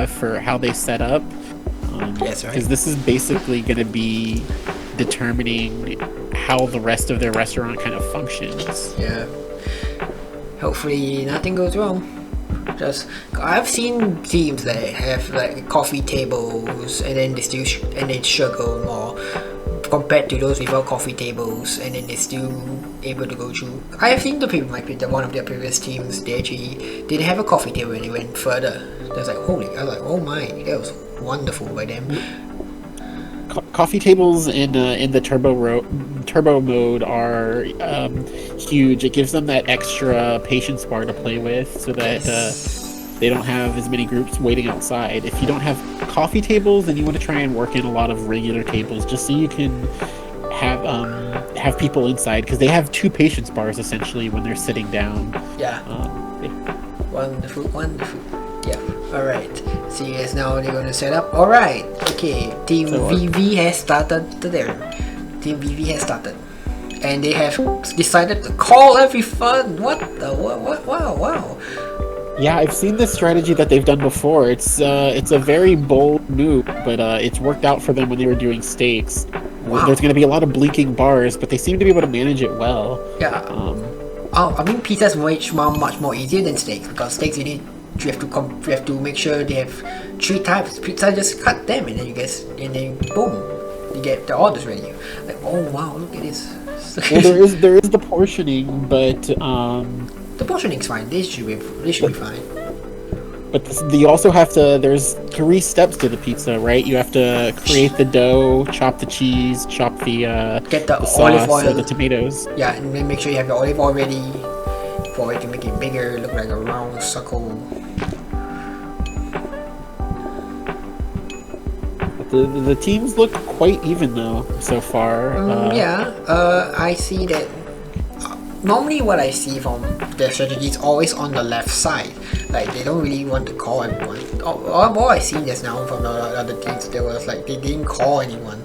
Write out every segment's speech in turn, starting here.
have for how they set up. Yes, right. Because this is basically going to be determining how the rest of their restaurant kind of functions. Yeah. Hopefully nothing goes wrong. Just I've seen teams that have like coffee tables and then they struggle more compared to those without coffee tables and then they're still able to go through. I have seen one of their previous teams, they actually didn't have a coffee table and they went further. I was like, oh my, that was wonderful by them. Coffee tables in the turbo mode are huge. It gives them that extra patience bar to play with, so that they don't have as many groups waiting outside. If you don't have coffee tables, then you want to try and work in a lot of regular tables, just so you can have people inside, because they have 2 patience bars essentially when they're sitting down. Yeah. Wonderful. Yeah. Alright. See, as now they're gonna set up. Alright. Okay. Team VV has started there. Team VV has started. And they have decided to call every fun. What? Wow. Yeah, I've seen this strategy that they've done before. It's a very bold move, but it's worked out for them when they were doing steaks. Wow. There's going to be a lot of blinking bars, but they seem to be able to manage it well. Yeah. I mean, pizzas much more easier than steaks, because steaks you have to make sure they have 3 types. Pizza, just cut them and then boom, you get the orders ready. Like, oh wow, look at this. Well, there is the portioning, but the portioning's fine. They should be fine. But you also have to. There's 3 steps to the pizza, right? You have to create the dough, chop the cheese, chop get the sauce, olive oil, the tomatoes. Yeah, and then make sure you have your olive oil ready for it to make it bigger, look like a round circle. The teams look quite even though so far. I see that. Normally, what I see from their strategy is always on the left side. Like, they don't really want to call everyone. All I see just now from the other teams, there was like they didn't call anyone.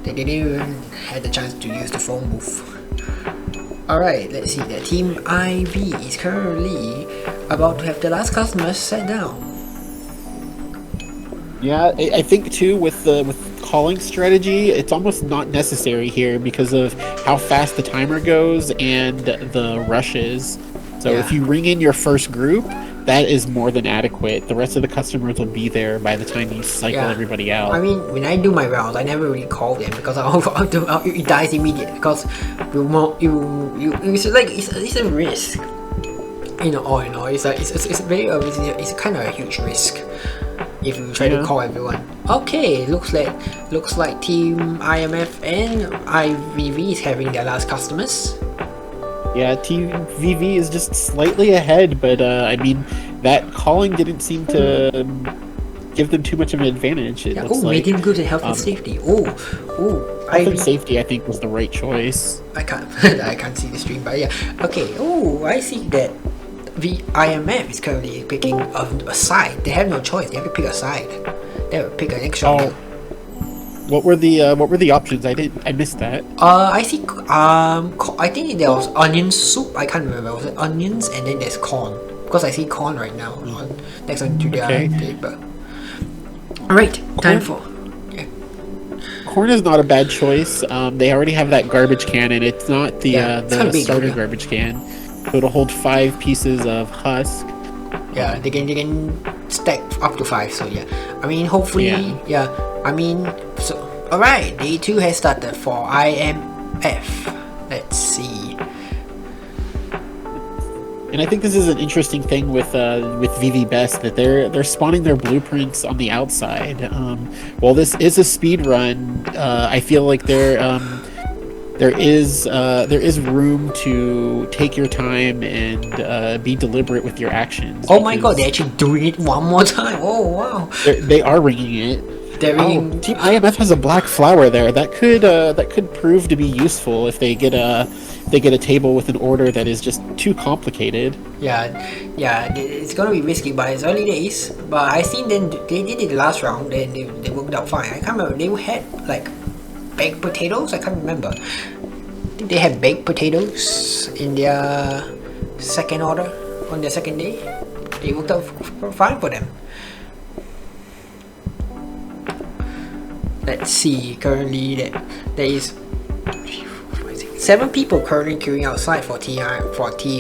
They didn't even had the chance to use the phone booth. Alright, let's see. The team IV is currently about to have the last customer sat down. Yeah, I think too with calling strategy, it's almost not necessary here because of how fast the timer goes and the rushes. So if you ring in your first group, that is more than adequate. The rest of the customers will be there by the time you cycle everybody out. I mean, when I do my rounds, I never really call them because it dies immediately. Because it's a risk. All in all, it's kind of a huge risk if you try to call everyone. Okay, looks like Team IMF and IVV is having their last customers. Yeah, Team VV is just slightly ahead, but I mean, that calling didn't seem to give them too much of an advantage. Medium goods and health and safety. Health and safety, I think, was the right choice. I can't see the stream, but yeah. Okay. I see that the IMF is currently picking a side. They have no choice. They have to pick a side. They have to pick an extra meal. What were the options? I missed that. I see. I think there was onion soup. I can't remember. Was it onions and then there's corn? Because I see corn right now next to their paper. All right, time for. Corn is not a bad choice. They already have that garbage can, and it's not the starter garbage can. So it'll hold 5 pieces of husk. Yeah, they can stack up to 5. So yeah, I mean, hopefully, I mean, so alright, day 2 has started for IMF. Let's see. And I think this is an interesting thing with VV Best, that they're spawning their blueprints on the outside. While this is a speed run, I feel like there is room to take your time and be deliberate with your actions. Oh my god, they're actually doing it one more time. Oh wow. They are ringing it. Team IMF has a black flower there. That could prove to be useful if they get a table with an order that is just too complicated. Yeah, it's gonna be risky, but it's early days. But I seen them, they did it the last round, and they worked out fine. I can't remember, they had like baked potatoes. I can't remember. I think they had baked potatoes in their second order on their second day. It worked out fine for them. let's see. Currently, there is 7 people currently queuing outside for Team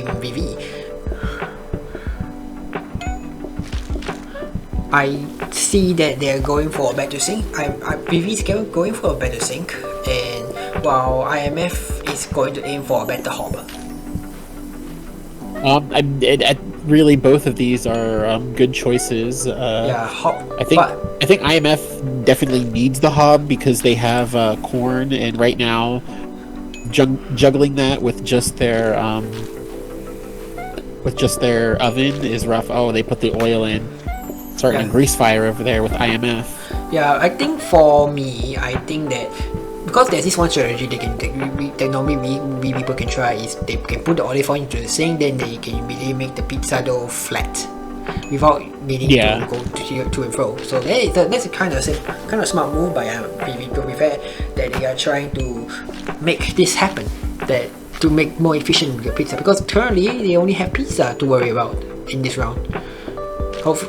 VV. I see that they're going for a better sync. VV is going for a better sync, and while IMF is going to aim for a better hob. Really, both of these are good choices. Yeah, hob. I think IMF definitely needs the hob because they have corn, and right now, juggling that with just their oven is rough. Oh, they put the oil in, starting a grease fire over there with IMF. Yeah, I think for me, I think that because there's this one strategy that normally we people can try is they can put the olive oil into the sink, then they can really make the pizza dough flat without needing to go to and fro. So that's a kind of smart move by VV, to be fair, that they are trying to make this happen, that to make more efficient your pizza, because currently they only have pizza to worry about in this round.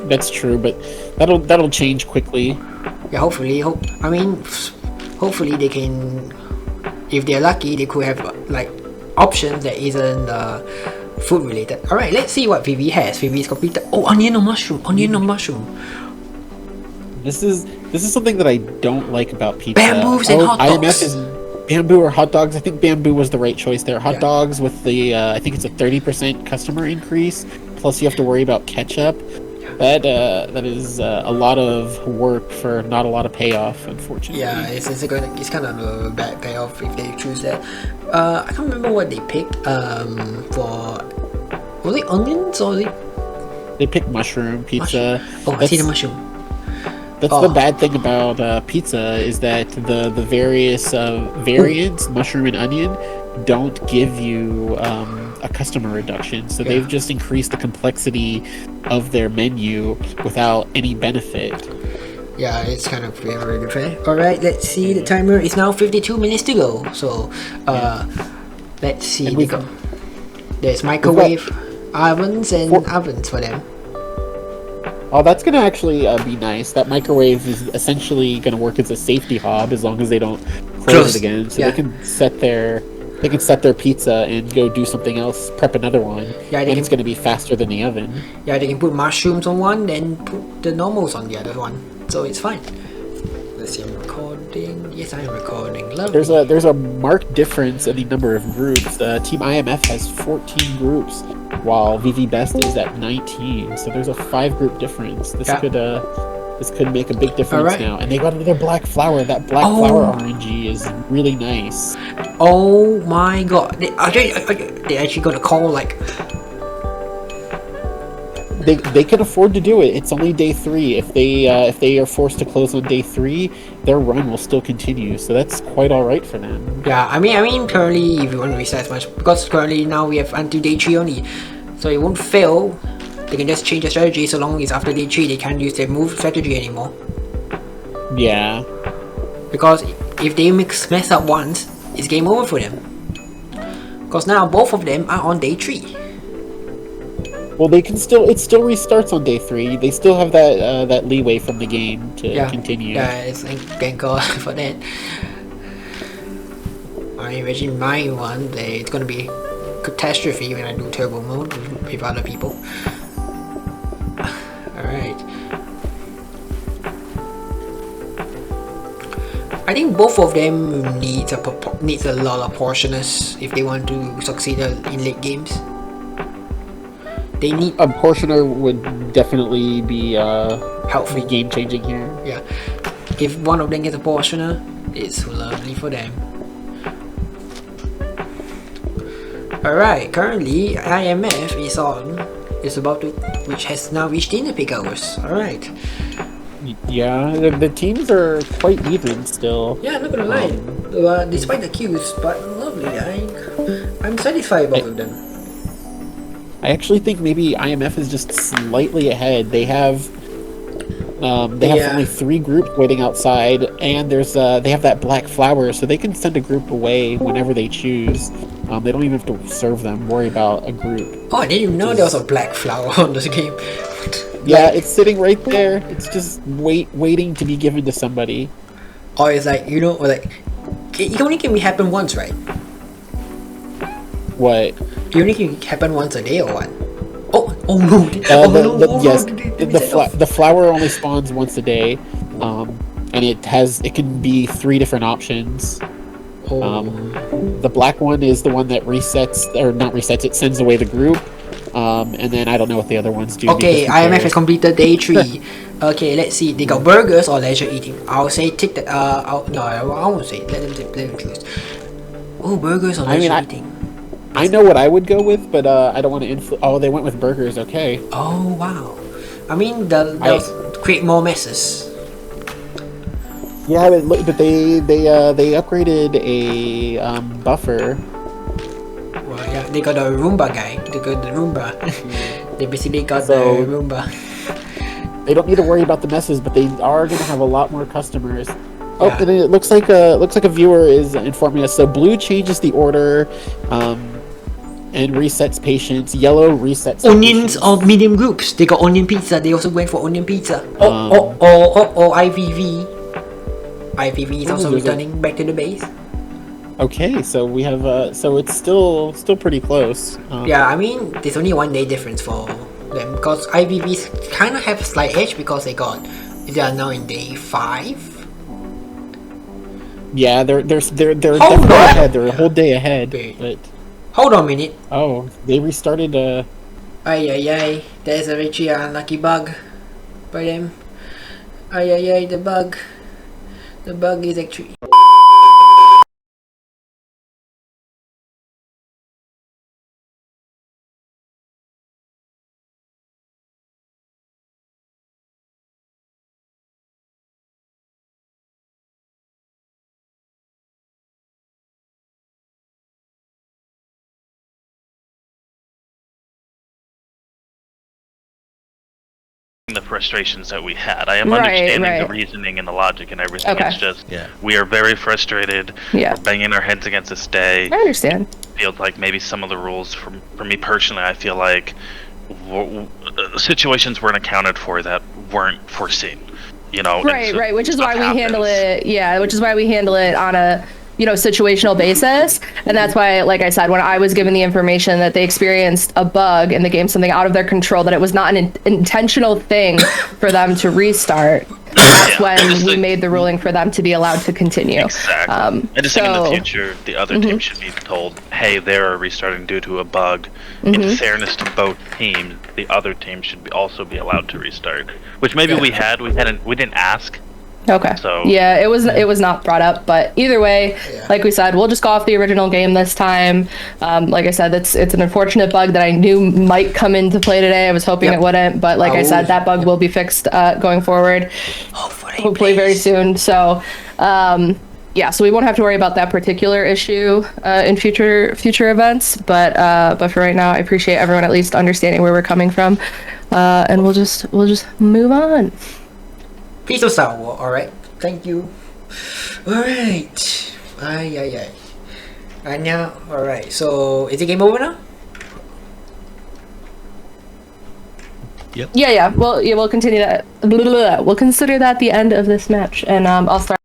That's true, but that'll change quickly. Yeah, hopefully they can, if they're lucky, they could have like options that isn't food related. Alright, let's see what VV has. VV is completed. Oh, onion or mushroom. This is something that I don't like about pizza. Bamboos and hot dogs. IMF is bamboo or hot dogs. I think bamboo was the right choice there. Hot dogs with the I think it's a 30% customer increase. Plus you have to worry about ketchup. That is a lot of work for not a lot of payoff, unfortunately. Yeah, it's kind of a bad payoff if they choose that. I can't remember what they picked. For was it onions or they picked mushroom pizza. Oh, I see the mushroom. That's the bad thing about pizza is that the various variants, mushroom and onion, don't give you a customer reduction. So they've just increased the complexity of their menu without any benefit. Yeah, it's kind of very fair. Alright, let's see. The timer is now 52 minutes to go. So, let's see. There's microwave, ovens, and ovens for them. Oh, that's gonna actually be nice. That microwave is essentially gonna work as a safety hob as long as they don't close it again. So they can set their pizza and go do something else, prep another one. Yeah, and it's gonna be faster than the oven. Yeah, they can put mushrooms on one, then put the normals on the other one. So it's fine. Let's see, I'm recording. Yes, I'm recording. Lovely. There's a marked difference in the number of groups. Team IMF has 14 groups, while VV Best is at 19. So there's a 5-group difference. This could make a big difference now. And they got another black flower. That black flower RNG is really nice. Oh my god! They actually got a call like. They can afford to do it. It's only day 3. If they are forced to close on day 3, their run will still continue. So that's quite all right for them. Yeah, I mean currently, if you want to resize much, because currently now we have until day 3 only, so it won't fail. They can just change the strategy so long as after day 3 they can't use their move strategy anymore. Yeah. Because if they mess up once, it's game over for them. Because now both of them are on day 3. Well, it still restarts on day 3. They still have that leeway from the game to continue. Yeah, it's thank God for that. I imagine my one, it's gonna be catastrophe when I do turbo mode with other people. Alright. I think both of them needs a lot of portioners if they want to succeed in late games. They need a portioner would definitely be helpful, game changing here. Yeah, if one of them gets a portioner, it's lovely for them. Alright, currently IMF has now reached dinner peak hours. Alright. Yeah, the teams are quite even still. Yeah, I'm not gonna lie. Despite the queues, but lovely. I'm satisfied with both of them. I actually think maybe IMF is just slightly ahead. They have only 3 groups waiting outside, and they have that black flower, so they can send a group away whenever they choose. They don't even have to serve them. Worry about a group. Oh, I didn't even know there was a black flower on this game. Yeah, it's sitting right there. It's just waiting to be given to somebody. Or it's like, you know, or like, it only can happen once, right? What? It only can happen once a day or what? Oh no! Yes, the flower only spawns once a day, and it can be 3 different options. The black one is the one that resets, or not resets, it sends away the group. And then I don't know what the other ones do. Okay, IMF has completed day 3. Okay, let's see. They got burgers or leisure eating. I'll say take that. No, I won't say. Let them choose. Oh, burgers or leisure eating. I know what I would go with, but I don't want to Oh, they went with burgers. Okay. Oh wow. I mean, they'll create more messes. Yeah, but they upgraded a buffer. Well, yeah, they got a Roomba guy. They got the Roomba. They basically got the Roomba. They don't need to worry about the messes, but they are going to have a lot more customers. Oh, Yeah. and it looks like a viewer is informing us. So blue changes the order, and resets patients. Yellow resets Onions patients. of medium groups. They got onion pizza. They also went for onion pizza. IVV. IVV is also returning back to the base. Okay, so we have so it's still pretty close. Yeah, I mean, there's only 1 day difference for them because IVVs kind of have a slight edge because they are now in day 5. Yeah, they're definitely ahead. They're a whole day ahead. But hold on a minute. Oh, they restarted. Ay, there's a very unlucky bug by them. Ay, the bug. The bug is actually. The frustrations that we had. I am understanding the reasoning and the logic and everything. Okay. It's just we are very frustrated. Yeah. We're banging our heads against this day. I understand. Feels like maybe some of the rules, for me personally, I feel like situations weren't accounted for that weren't foreseen. You know. Right. Which is why we handle it. Yeah. Which is why we handle it on a situational basis. And that's why, like I said, when I was given the information that they experienced a bug in the game, something out of their control, that it was not an intentional thing for them to restart, that's when we made the ruling for them to be allowed to continue. Exactly. I just think in the future, the other team should be told, hey, they're restarting due to a bug. In fairness to both teams, the other team should also be allowed to restart. Which maybe we didn't ask. Okay. So yeah, it was not brought up, but either way, like we said, we'll just go off the original game this time. Like I said, it's an unfortunate bug that I knew might come into play today. I was hoping it wouldn't, but like I said, that bug will be fixed going forward, hopefully very soon. So yeah, so we won't have to worry about that particular issue in future events. But for right now, I appreciate everyone at least understanding where we're coming from, and we'll just move on. Peace out, alright. Thank you. Alright. Ay. Anya, alright. So, is the game over now? Yep. Yeah. We'll continue that. We'll consider that the end of this match, and I'll start.